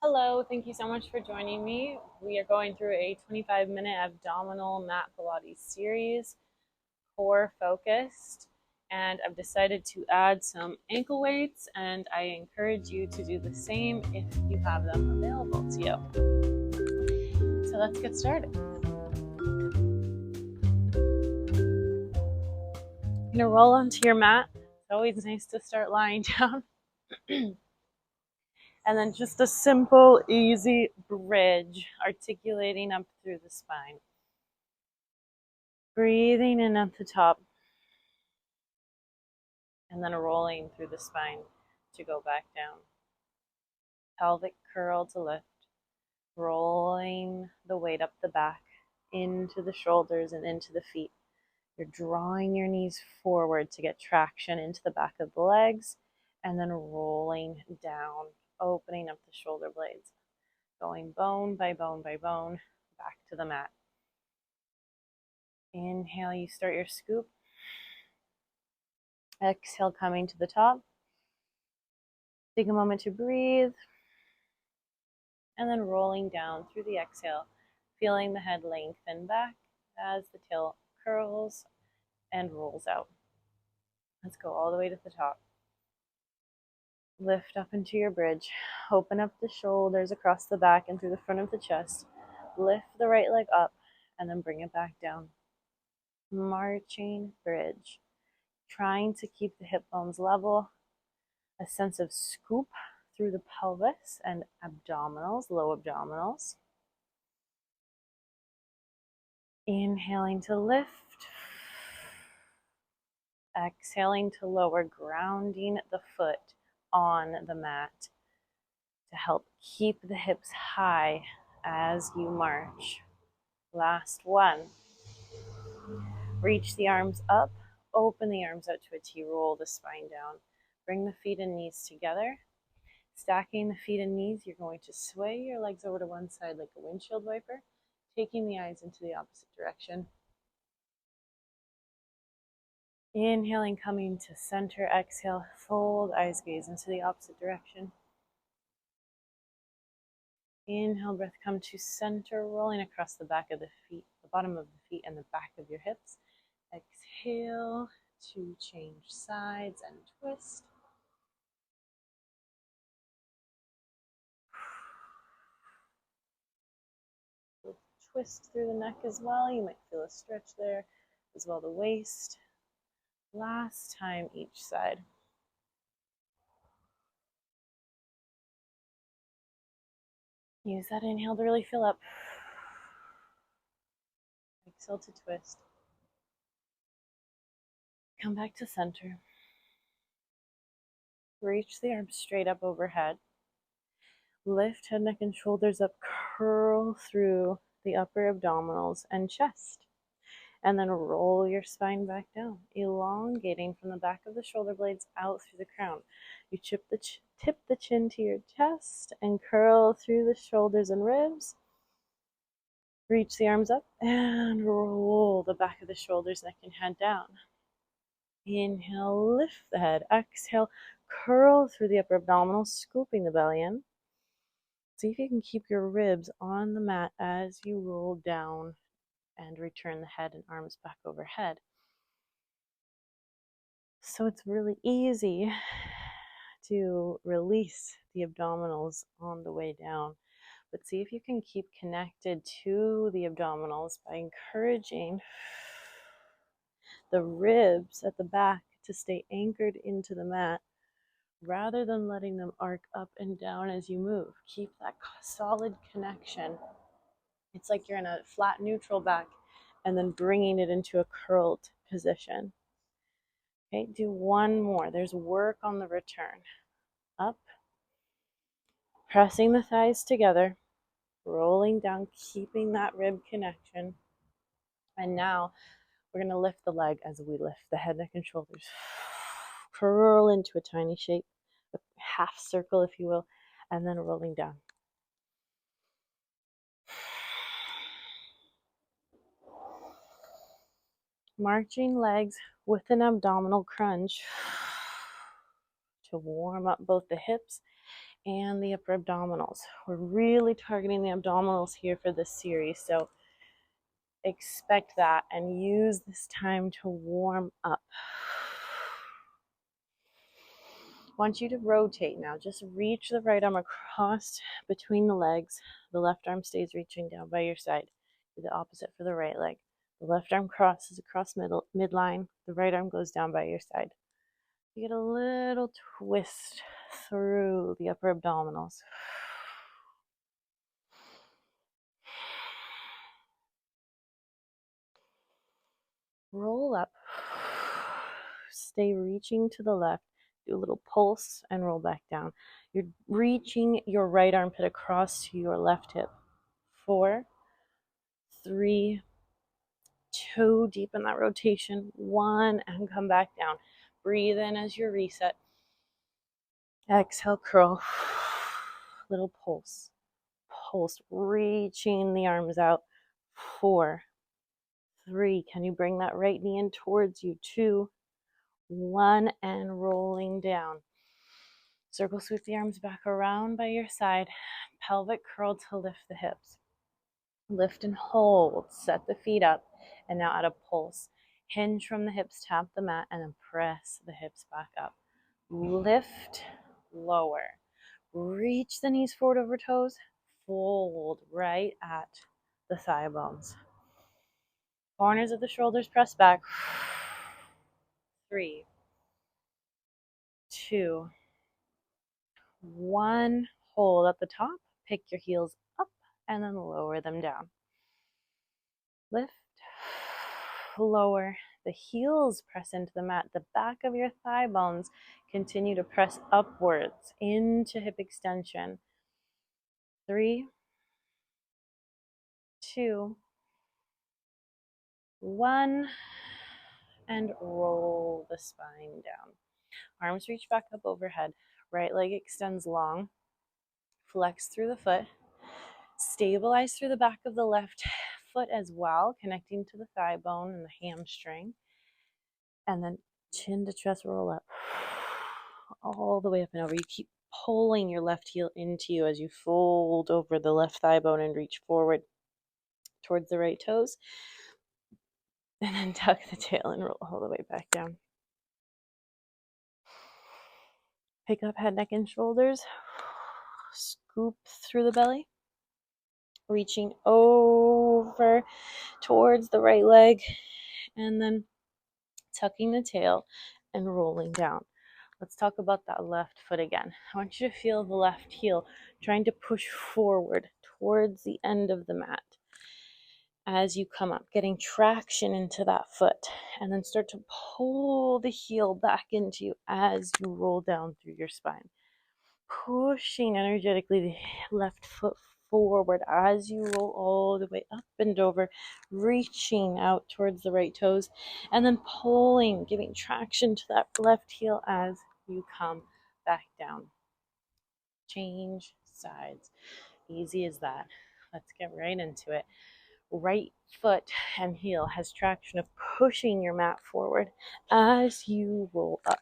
Hello, thank you so much for joining me. We are going through a 25-minute abdominal Mat Pilates series, core focused, and I've decided to add some ankle weights, and I encourage you to do the same if you have them available to you. So let's get started. You're gonna roll onto your mat. It's always nice to start lying down. And then just a simple, easy bridge, articulating up through the spine. Breathing in at the top, and then rolling through the spine to go back down. Pelvic curl to lift, rolling the weight up the back, into the shoulders and into the feet. You're drawing your knees forward to get traction into the back of the legs, and then rolling down, opening up the shoulder blades, going bone by bone by bone, back to the mat. Inhale, you start your scoop. Exhale, coming to the top. Take a moment to breathe, and then rolling down through the exhale, feeling the head lengthen back as the tail curls and rolls out. Let's go all the way to the top. Lift up into your bridge. Open up the shoulders across the back and through the front of the chest. Lift the right leg up and then bring it back down. Marching bridge. Trying to keep the hip bones level. A sense of scoop through the pelvis and abdominals, low abdominals. Inhaling to lift. Exhaling to lower, grounding the foot on the mat to help keep the hips high as you march. Last one. Reach the arms up, open the arms out to a T, roll the spine down. Bring the feet and knees together. Stacking the feet and knees, you're going to sway your legs over to one side like a windshield wiper, taking the eyes into the opposite direction. Inhaling, coming to center. Exhale, fold, eyes gaze into the opposite direction. Inhale, breath, come to center, rolling across the back of the feet, the bottom of the feet and the back of your hips. Exhale to change sides and twist. Twist through the neck as well. You might feel a stretch there, as well the waist. Last time each side. Use that inhale to really fill up. Exhale to twist. Come back to center. Reach the arms straight up overhead. Lift head, neck, and shoulders up. Curl through the upper abdominals and chest. And then roll your spine back down, elongating from the back of the shoulder blades out through the crown. You tip the chin to your chest and curl through the shoulders and ribs. Reach the arms up and roll the back of the shoulders, neck, and head down. Inhale, lift the head. Exhale, curl through the upper abdominals, scooping the belly in. See if you can keep your ribs on the mat as you roll down and return the head and arms back overhead. So it's really easy to release the abdominals on the way down, but see if you can keep connected to the abdominals by encouraging the ribs at the back to stay anchored into the mat rather than letting them arc up and down as you move. Keep that solid connection. It's like you're in a flat neutral back and then bringing it into a curled position. Okay, do one more. There's work on the return. Up, pressing the thighs together, rolling down, keeping that rib connection. And now we're going to lift the leg as we lift the head, neck, and shoulders. Curl into a tiny shape, a half circle, if you will, and then rolling down. Marching legs with an abdominal crunch to warm up both the hips and the upper abdominals. We're really targeting the abdominals here for this series, so expect that and use this time to warm up. I want you to rotate now. Just reach the right arm across between the legs. The left arm stays reaching down by your side. Do the opposite for the right leg. The left arm crosses across midline. The right arm goes down by your side. You get a little twist through the upper abdominals. Roll up. Stay reaching to the left. Do a little pulse and roll back down. You're reaching your right armpit across to your left hip. 4, 3, 2, deepen that rotation. 1, and come back down. Breathe in as your reset. Exhale, curl. Little pulse. Pulse, reaching the arms out. 4, 3, can you bring that right knee in towards you? 2, 1, and rolling down. Circle sweep the arms back around by your side. Pelvic curl to lift the hips. Lift and hold. Set the feet up. And now add a pulse. Hinge from the hips, tap the mat, and then press the hips back up. Lift, lower. Reach the knees forward over toes. Fold right at the thigh bones. Corners of the shoulders press back. 3, 2, 1. Hold at the top. Pick your heels up and then lower them down. Lift, lower. The heels press into the mat. The back of your thigh bones continue to press upwards into hip extension. 3, 2, 1, and roll the spine down. Arms reach back up overhead. Right leg extends long. Flex through the foot. Stabilize through the back of the left foot as well, connecting to the thigh bone and the hamstring. And then chin to chest roll up. All the way up and over. You keep pulling your left heel into you as you fold over the left thigh bone and reach forward towards the right toes. And then tuck the tail and roll all the way back down. Pick up head, neck, and shoulders. Scoop through the belly. Reaching over towards the right leg. And then tucking the tail and rolling down. Let's talk about that left foot again. I want you to feel the left heel trying to push forward towards the end of the mat as you come up, getting traction into that foot, and then start to pull the heel back into you as you roll down through your spine. Pushing energetically the left foot forward as you roll all the way up and over, reaching out towards the right toes, and then pulling, giving traction to that left heel as you come back down. Change sides. Easy as that. Let's get right into it. Right foot and heel has traction of pushing your mat forward as you roll up.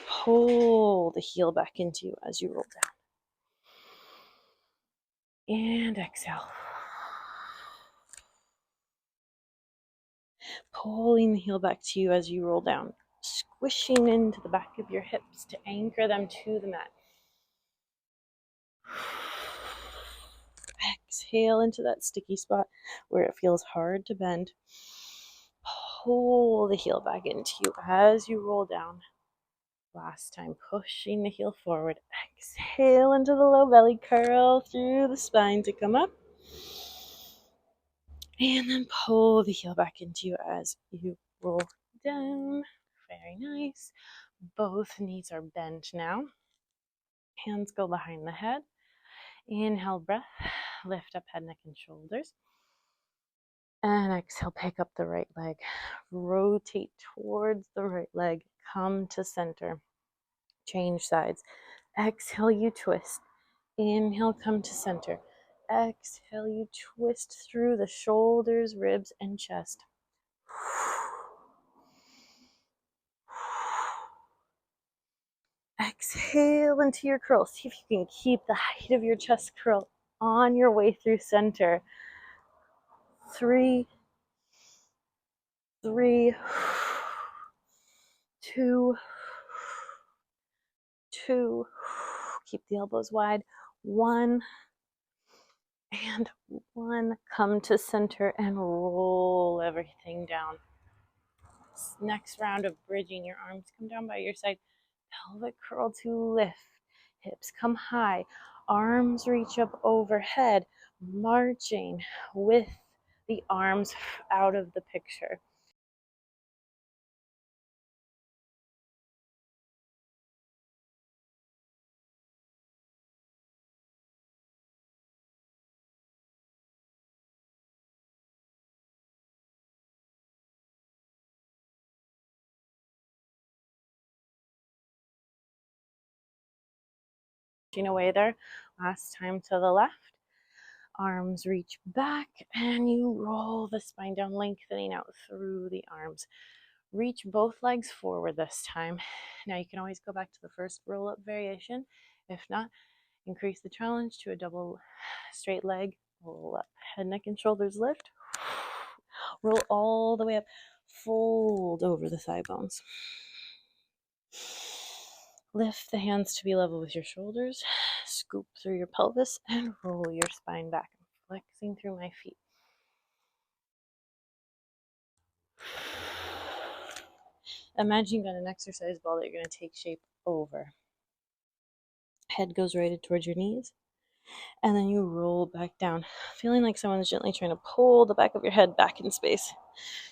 Pull the heel back into you as you roll down. And exhale. Pulling the heel back to you as you roll down. Squishing into the back of your hips to anchor them to the mat. Exhale into that sticky spot where it feels hard to bend. Pull the heel back into you as you roll down. Last time, pushing the heel forward. Exhale into the low belly, curl through the spine to come up. And then pull the heel back into you as you roll down. Very nice. Both knees are bent now. Hands go behind the head. Inhale, breath. Lift up head, neck, and shoulders. And exhale, pick up the right leg. Rotate towards the right leg. Come to center. Change sides. Exhale, you twist. Inhale, come to center. Exhale, you twist through the shoulders, ribs, and chest. Exhale into your curl. See if you can keep the height of your chest curl on your way through center. 3, 3, 2, 2. Keep the elbows wide. 1 and 1. Come to center and roll everything down. Next round of bridging. Your arms come down by your side. Pelvic curl to lift. Hips come high. Arms reach up overhead. Marching with the arms out of the picture. Away there. Last time to the left. Arms reach back and you roll the spine down, lengthening out through the arms. Reach both legs forward this time. Now you can always go back to the first roll up variation. If not, increase the challenge to a double straight leg. Roll up. Head, neck, and shoulders lift. Roll all the way up. Fold over the thigh bones. Lift the hands to be level with your shoulders. Scoop through your pelvis and roll your spine back. I'm flexing through my feet. Imagine you've got an exercise ball that you're going to take shape over. Head goes right towards your knees. And then you roll back down, feeling like someone's gently trying to pull the back of your head back in space,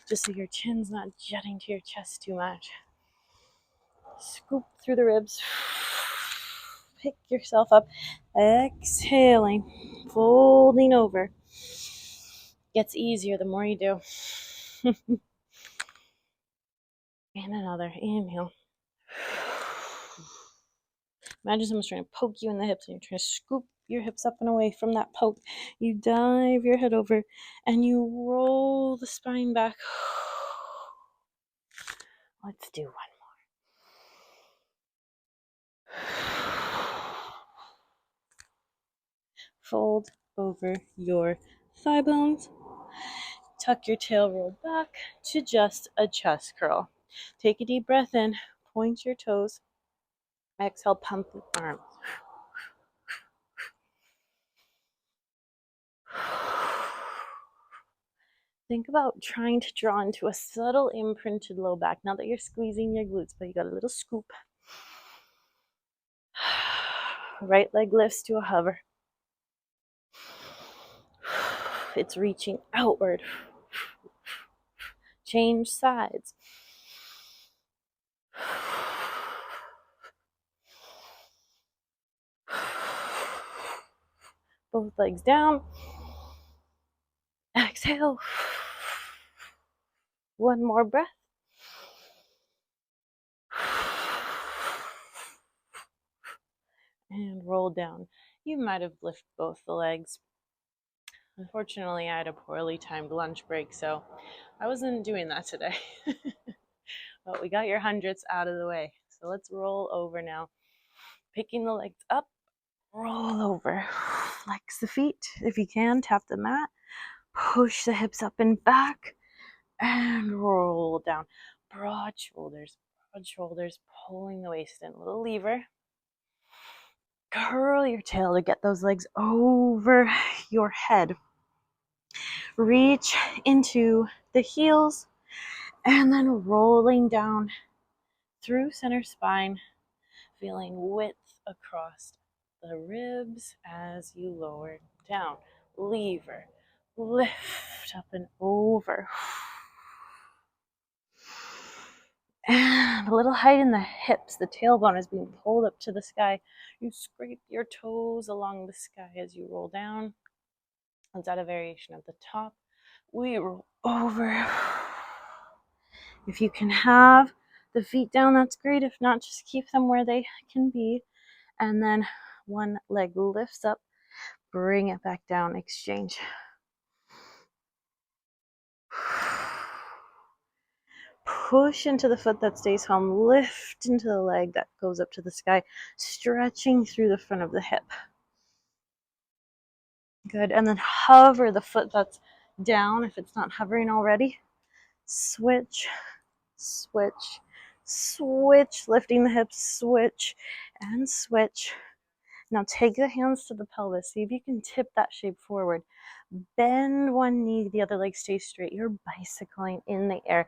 just so your chin's not jutting to your chest too much. Scoop through the ribs. Pick yourself up. Exhaling. Folding over. Gets easier the more you do. And another. Inhale. Imagine someone's trying to poke you in the hips and you're trying to scoop your hips up and away from that poke. You dive your head over and you roll the spine back. Let's do one more. Fold over your thigh bones. Tuck your tail, roll back to just a chest curl. Take a deep breath in, point your toes. Exhale, pump the arms. Think about trying to draw into a subtle imprinted low back. Not that you're squeezing your glutes, but you got a little scoop. Right leg lifts to a hover. It's reaching outward. Change sides. Both legs down. Exhale. One more breath. And roll down. You might have lifted both the legs. Unfortunately, I had a poorly timed lunch break, so I wasn't doing that today. But we got your hundreds out of the way. So let's roll over now. Picking the legs up, roll over. Flex the feet if you can, tap the mat. Push the hips up and back and roll down. Broad shoulders, pulling the waist in. Little lever. Curl your tail to get those legs over your head. Reach into the heels and then rolling down through center spine, feeling width across the ribs as you lower down. Lever, lift up and over. And a little height in the hips. The tailbone is being pulled up to the sky. You scrape your toes along the sky as you roll down. Let's add a variation at the top. We roll over. If you can have the feet down, that's great. If not, just keep them where they can be. And then one leg lifts up. Bring it back down. Exchange. Push into the foot that stays home. Lift into the leg that goes up to the sky, stretching through the front of the hip. Good. And then hover the foot that's down if it's not hovering already. Switch, switch, switch, lifting the hips, switch, and switch. Now take the hands to the pelvis. See if you can tip that shape forward. Bend one knee, the other leg stays straight. You're bicycling in the air.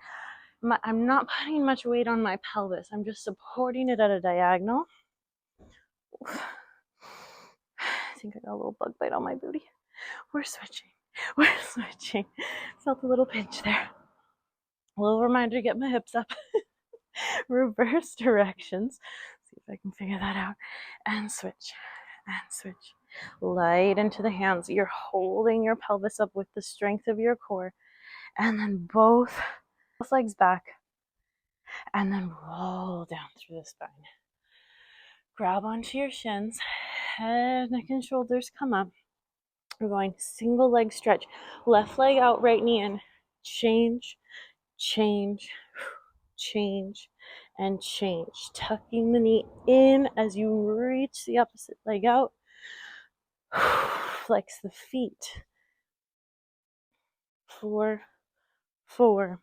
I'm not putting much weight on my pelvis. I'm just supporting it at a diagonal. I think I got a little bug bite on my booty. We're switching. We're switching. Felt a little pinch there. A little reminder to get my hips up. Reverse directions. See if I can figure that out. And switch. And switch. Light into the hands. You're holding your pelvis up with the strength of your core. And then both legs back. And then roll down through the spine. Grab onto your shins. Head, neck, and shoulders come up. We're going single leg stretch. Left leg out, right knee in. Change, change, change, and change. Tucking the knee in as you reach the opposite leg out. Flex the feet. 4, 4,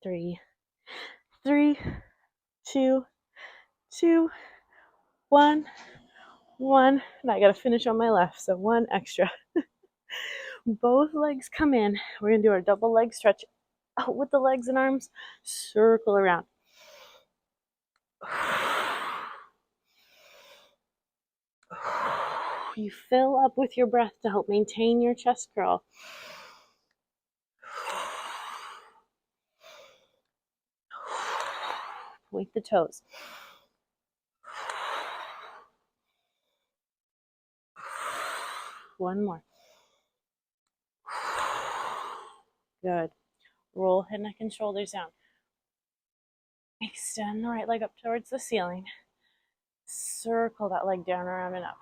3, 3, 2, 2, 1, 1. And I got to finish on my left, so 1 extra. Both legs come in. We're going to do our double leg stretch out with the legs and arms. Circle around. You fill up with your breath to help maintain your chest curl. Point the toes. One more. Good. Roll head, neck, and shoulders down. Extend the right leg up towards the ceiling. Circle that leg down, around, and up.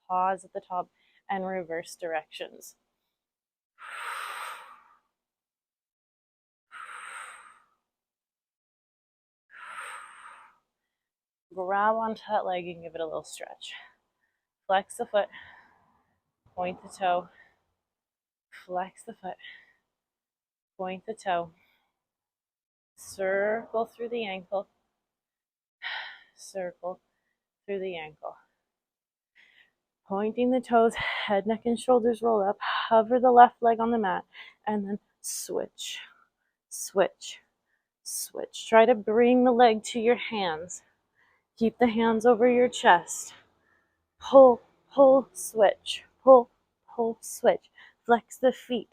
Pause at the top and reverse directions. Grab onto that leg and give it a little stretch. Flex the foot, point the toe, flex the foot, point the toe, circle through the ankle, circle through the ankle. Pointing the toes, head, neck, and shoulders roll up. Hover the left leg on the mat, and then switch, switch, switch. Try to bring the leg to your hands. Keep the hands over your chest. Pull, pull, switch. Pull, pull, switch. Flex the feet.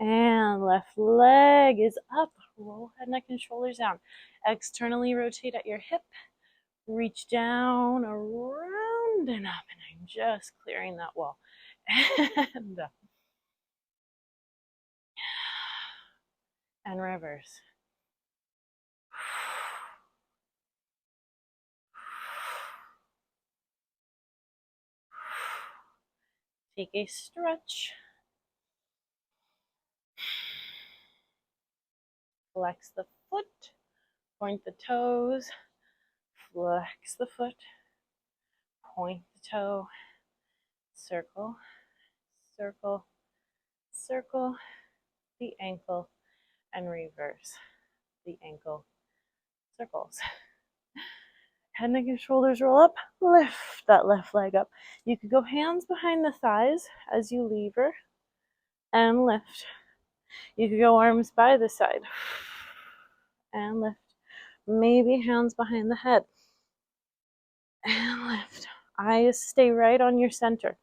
And left leg is up. Roll head, neck, and shoulders down. Externally rotate at your hip. Reach down, around, and up. And I'm just clearing that wall. And up. And reverse. Take a stretch. Flex the foot. Point the toes. Flex the foot. Point the toe. Circle, circle, circle the ankle, and reverse the ankle. Circles. Head, neck, and shoulders roll up. Lift that left leg up. You could go hands behind the thighs as you lever and lift. You could go arms by the side and lift. Maybe hands behind the head and lift. Eyes stay right on your center.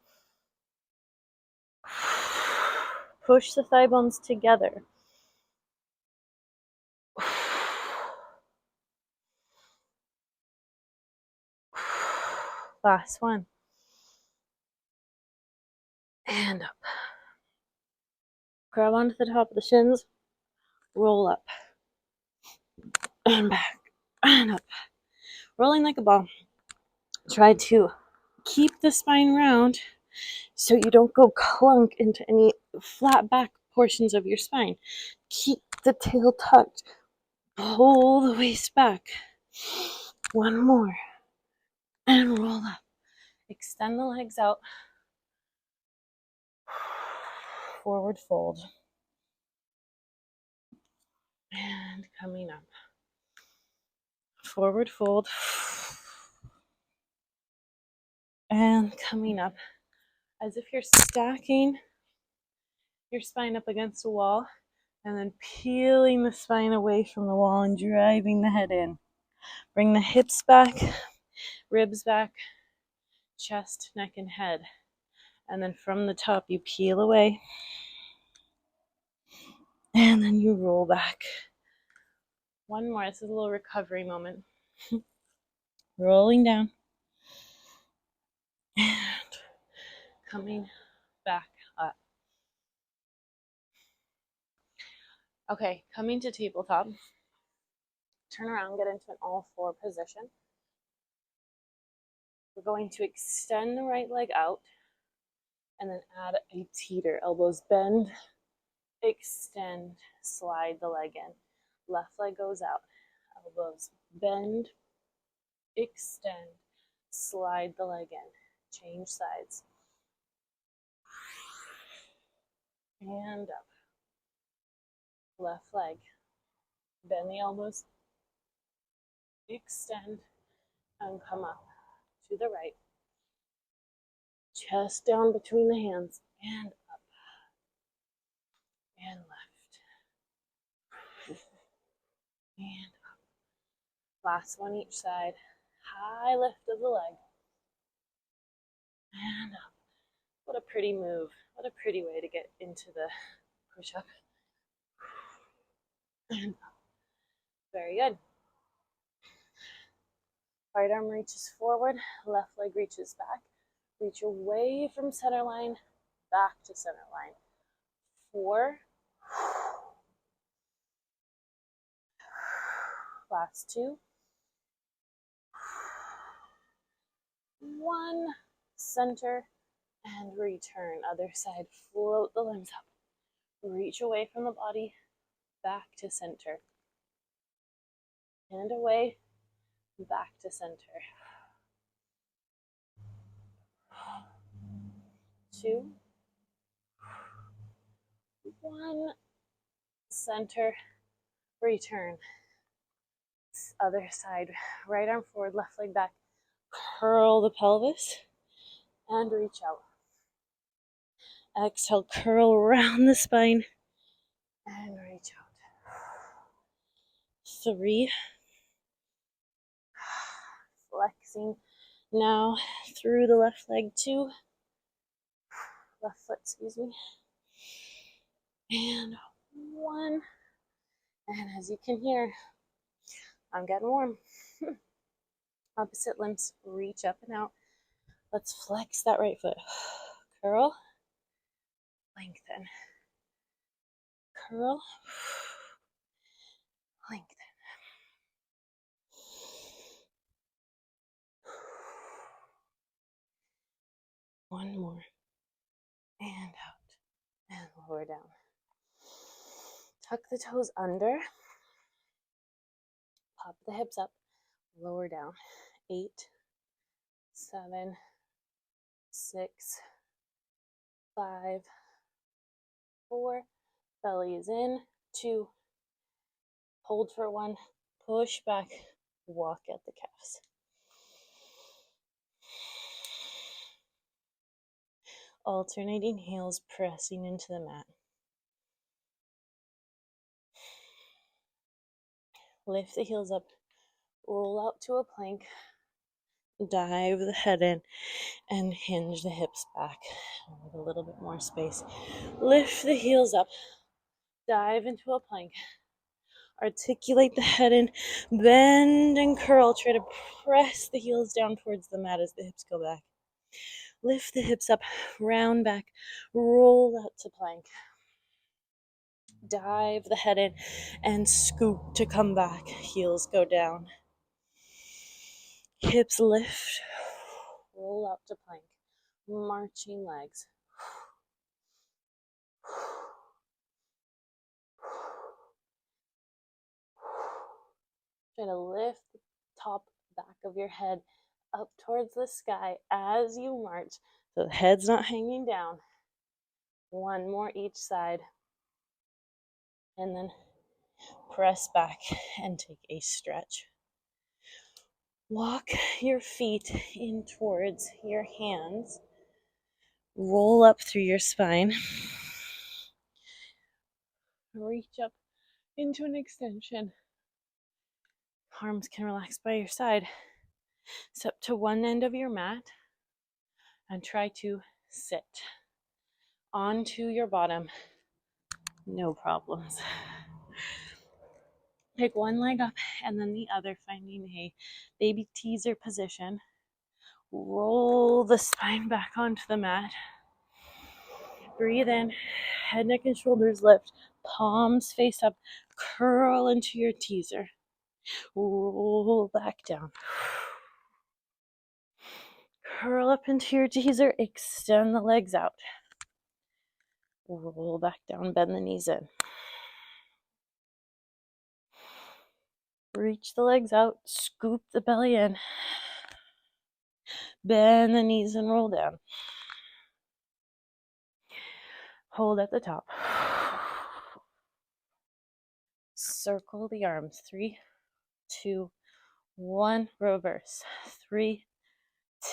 Push the thigh bones together. Last one. And up. Grab onto the top of the shins, roll up and back and up, rolling like a ball. Try to keep the spine round so you don't go clunk into any flat back portions of your spine. Keep the tail tucked. Pull the waist back. One more. And roll up. Extend the legs out. Forward fold. And coming up. Forward fold. And coming up. As if you're stacking your spine up against a wall and then peeling the spine away from the wall and driving the head in. Bring the hips back, ribs back, chest, neck, and head. And then from the top, you peel away. And then you roll back. One more. This is a little recovery moment. Rolling down. And coming back up. Okay, coming to tabletop. Turn around, get into an all-four position. We're going to extend the right leg out and then add a teeter. Elbows bend, extend, slide the leg in. Left leg goes out. Elbows bend, extend, slide the leg in. Change sides. And up. Left leg. Bend the elbows, extend, and come up to the right. Chest down between the hands, and up, and left, and up. Last one each side. High lift of the leg, and up. What a pretty move. What a pretty way to get into the push-up. And up. Very good. Right arm reaches forward, left leg reaches back. Reach away from center line, back to center line. 4. Last 2. 1. Center and return. Other side. Float the limbs up. Reach away from the body, back to center. Hand away, back to center. 2. 1. Center. Return. Other side. Right arm forward, left leg back. Curl the pelvis and reach out. Exhale, curl around the spine and reach out. 3. Flexing now through the left leg. 2. Left foot, excuse me. And 1. And as you can hear, I'm getting warm. Opposite limbs reach up and out. Let's flex that right foot. Curl, lengthen. Curl, lengthen. One more. And out. And lower down. Tuck the toes under. Pop the hips up. Lower down. 8, 7, 6, 5, 4. Belly is in. 2. Hold for 1. Push back. Walk at the calves. Alternating heels pressing into the mat. Lift the heels up. Roll out to a plank. Dive the head in and hinge the hips back with a little bit more space. Lift the heels up. Dive into a plank. Articulate the head in. Bend and curl. Try to press the heels down towards the mat as the hips go back. Lift the hips up. Round back. Roll out to plank. Dive the head in and scoop to come back. Heels go down. Hips lift. Roll out to plank. Marching legs. Try to lift the top back of your head up towards the sky as you march. So the head's not hanging down. One more each side. And then press back and take a stretch. Walk your feet in towards your hands. Roll up through your spine. Reach up into an extension. Arms can relax by your side. Step to one end of your mat and try to sit onto your bottom. No problems. Pick one leg up and then the other, finding a baby teaser position. Roll the spine back onto the mat. Breathe in, head, neck, and shoulders lift. Palms face up, curl into your teaser. Roll back down. Curl up into your teaser, extend the legs out. Roll back down, bend the knees in. Reach the legs out, scoop the belly in. Bend the knees and roll down. Hold at the top. Circle the arms. 3, 2, 1. Reverse. 3,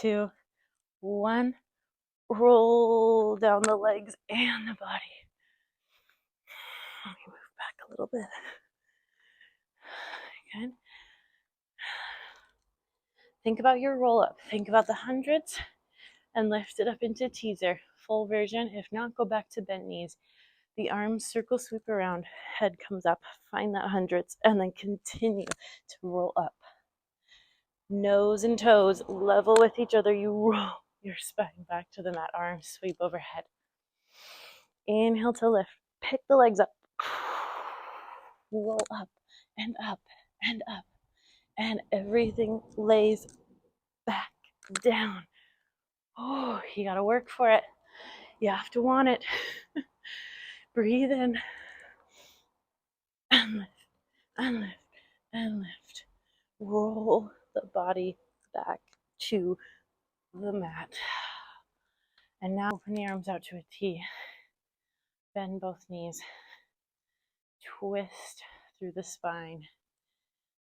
2, 1. Roll down the legs and the body. Let me move back a little bit. Good. Think about your roll up. Think about the hundreds and lift it up into teaser. Full version. If not, go back to bent knees. The arms circle, sweep around. Head comes up. Find that hundreds and then continue to roll up. Nose and toes level with each other. You roll your spine back to the mat. Arms sweep overhead. Inhale to lift. Pick the legs up. Roll up and up and up. And everything lays back down. Oh, you gotta work for it. You have to want it. Breathe in. And lift, and lift, and lift. Roll the body back to the mat. And now open the arms out to a T. Bend both knees. Twist through the spine.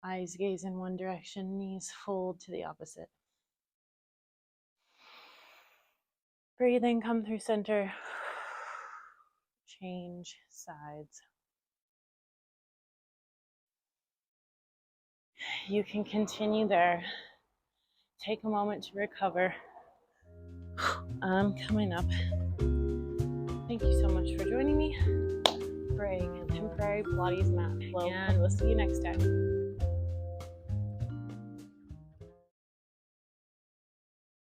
Eyes gaze in one direction, knees fold to the opposite. Breathe in, come through center. Change sides. You can continue there. Take a moment to recover. I'm coming up. Thank you so much for joining me for a contemporary Pilates mat flow, and we'll see you next time.